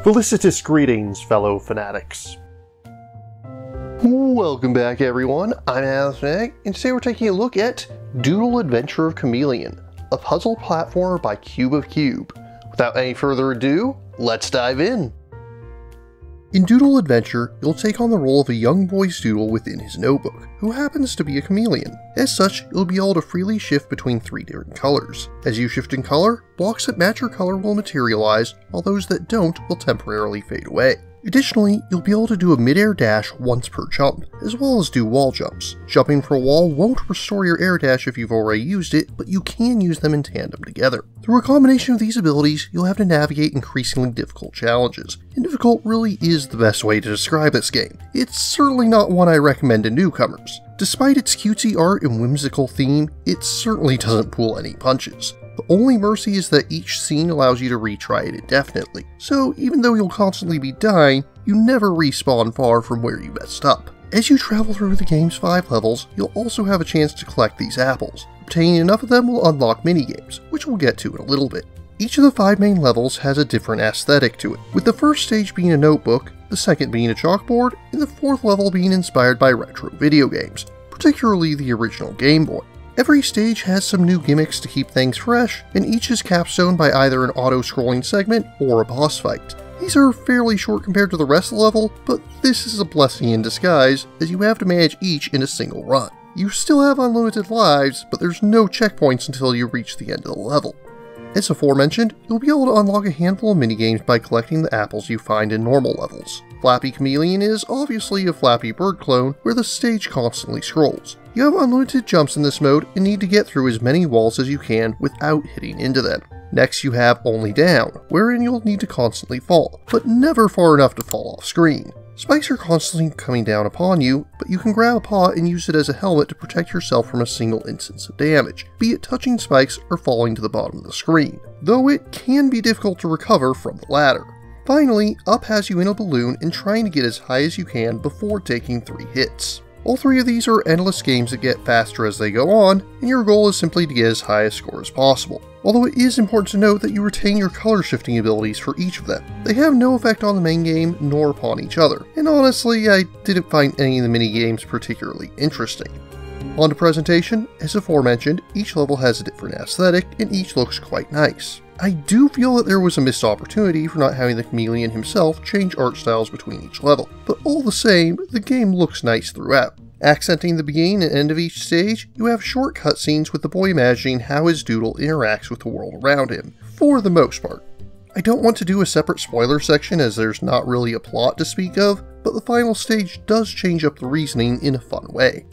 Felicitous greetings, fellow fanatics. Welcome back, everyone. I'm Fanatic, and today we're taking a look at Doodle Adventure of Chameleon, a puzzle platformer by Cube of Cube. Without any further ado, let's dive in. In Doodle Adventure, you'll take on the role of a young boy's doodle within his notebook, who happens to be a chameleon. As such, you'll be able to freely shift between 3 different colors. As you shift in color, blocks that match your color will materialize, while those that don't will temporarily fade away. Additionally, you'll be able to do a mid-air dash once per jump, as well as do wall jumps. Jumping for a wall won't restore your air dash if you've already used it, but you can use them in tandem together. Through a combination of these abilities, you'll have to navigate increasingly difficult challenges, and difficult really is the best way to describe this game. It's certainly not one I recommend to newcomers. Despite its cutesy art and whimsical theme, it certainly doesn't pull any punches. The only mercy is that each scene allows you to retry it indefinitely, so even though you'll constantly be dying, you never respawn far from where you messed up. As you travel through the game's 5 levels, you'll also have a chance to collect these apples. Obtaining enough of them will unlock minigames, which we'll get to in a little bit. Each of the 5 main levels has a different aesthetic to it, with the first stage being a notebook, the second being a chalkboard, and the 4th level being inspired by retro video games, particularly the original Game Boy. Every stage has some new gimmicks to keep things fresh, and each is capstoned by either an auto-scrolling segment or a boss fight. These are fairly short compared to the rest of the level, but this is a blessing in disguise, as you have to manage each in a single run. You still have unlimited lives, but there's no checkpoints until you reach the end of the level. As aforementioned, you'll be able to unlock a handful of minigames by collecting the apples you find in normal levels. Flappy Chameleon is obviously a Flappy Bird clone, where the stage constantly scrolls. You have unlimited jumps in this mode and need to get through as many walls as you can without hitting into them. Next you have Only Down, wherein you'll need to constantly fall, but never far enough to fall off screen. Spikes are constantly coming down upon you, but you can grab a paw and use it as a helmet to protect yourself from a single instance of damage, be it touching spikes or falling to the bottom of the screen, though it can be difficult to recover from the latter. Finally, Up has you in a balloon and trying to get as high as you can before taking 3 hits. All 3 of these are endless games that get faster as they go on, and your goal is simply to get as high a score as possible. Although it is important to note that you retain your color shifting abilities for each of them. They have no effect on the main game nor upon each other, and honestly I didn't find any of the mini-games particularly interesting. On to presentation, as aforementioned, each level has a different aesthetic and each looks quite nice. I do feel that there was a missed opportunity for not having the chameleon himself change art styles between each level, but all the same, the game looks nice throughout. Accenting the beginning and end of each stage, you have short cutscenes with the boy imagining how his doodle interacts with the world around him, for the most part. I don't want to do a separate spoiler section as there's not really a plot to speak of, but the final stage does change up the reasoning in a fun way.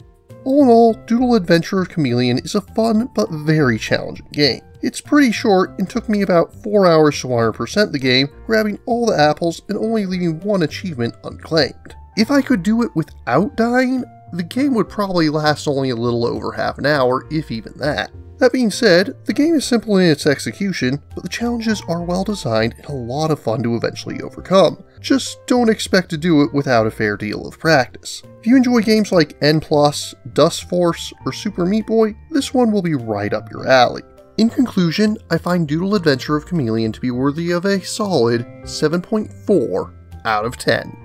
All in all, Doodle Adventure of Chameleon is a fun but very challenging game. It's pretty short and took me about 4 hours to 100% the game, grabbing all the apples and only leaving one achievement unclaimed. If I could do it without dying, the game would probably last only a little over half an hour, if even that. That being said, the game is simple in its execution, but the challenges are well designed and a lot of fun to eventually overcome. Just don't expect to do it without a fair deal of practice. If you enjoy games like N+, Dust Force, or Super Meat Boy, this one will be right up your alley. In conclusion, I find Doodle Adventure of Chameleon to be worthy of a solid 7.4 out of 10.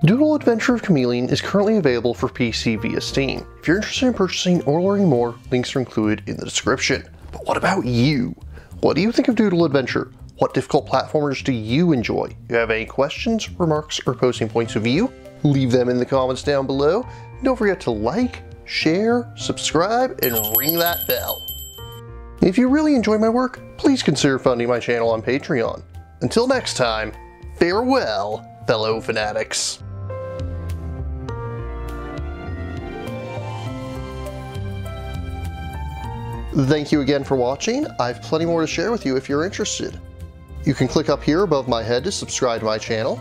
Doodle Adventure of Chameleon is currently available for PC via Steam. If you're interested in purchasing or learning more, links are included in the description. But what about you? What do you think of Doodle Adventure? What difficult platformers do you enjoy? If you have any questions, remarks, or posting points of view, leave them in the comments down below. Don't forget to like, share, subscribe, and ring that bell. If you really enjoy my work, please consider funding my channel on Patreon. Until next time, farewell, fellow fanatics. Thank you again for watching. I have plenty more to share with you if you're interested. You can click up here above my head to subscribe to my channel.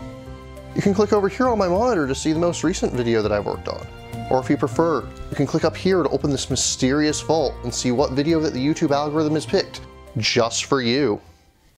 You can click over here on my monitor to see the most recent video that I've worked on. Or if you prefer, you can click up here to open this mysterious vault and see what video that the YouTube algorithm has picked just for you.